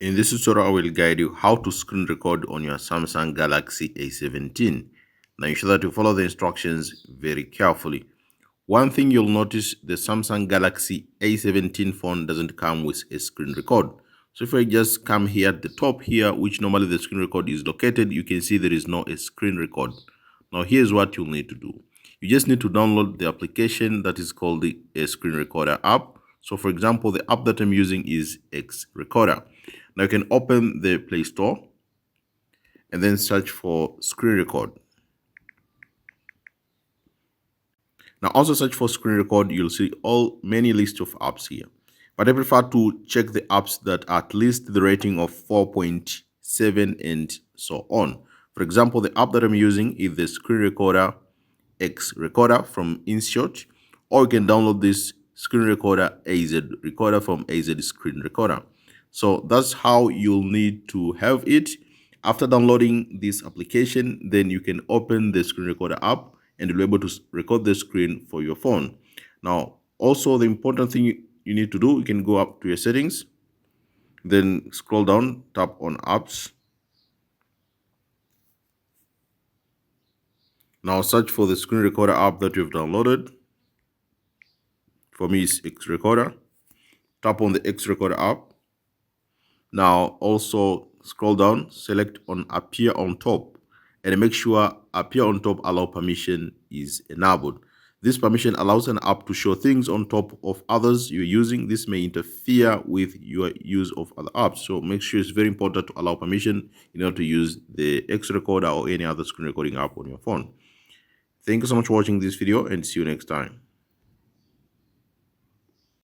In this tutorial, I will guide you how to screen record on your Samsung Galaxy A17. Now ensure that you follow the instructions very carefully. One thing you'll notice, the Samsung Galaxy A17 phone doesn't come with a screen record. So if I just come here at the top here, which normally the screen record is located, you can see there is no a screen record. Now here's what you'll need to do. You just need to download the application that is called the screen recorder app. So for example, the app that I'm using is X Recorder. Now you can open the Play Store and then search for screen record. Now also search for screen record, you'll see many lists of apps here. But I prefer to check the apps that are at least the rating of 4.7 and so on. For example, the app that I'm using is the screen recorder X Recorder from InShot, or you can download this screen recorder AZ Recorder from AZ Screen Recorder. So that's how you'll need to have it. After downloading this application, then you can open the screen recorder app and you'll be able to record the screen for your phone. Now, also the important thing you need to do, you can go up to your settings, then scroll down, tap on apps. Now search for the screen recorder app that you've downloaded. For me, it's X Recorder. Tap on the X Recorder app. Now also scroll down, select on appear on top, and make sure appear on top allow permission is enabled. This permission allows an app to show things on top of others you're using. This may interfere with your use of other apps. So make sure it's very important to allow permission in order to use the X Recorder or any other screen recording app on your phone. Thank you so much for watching this video and see you next time.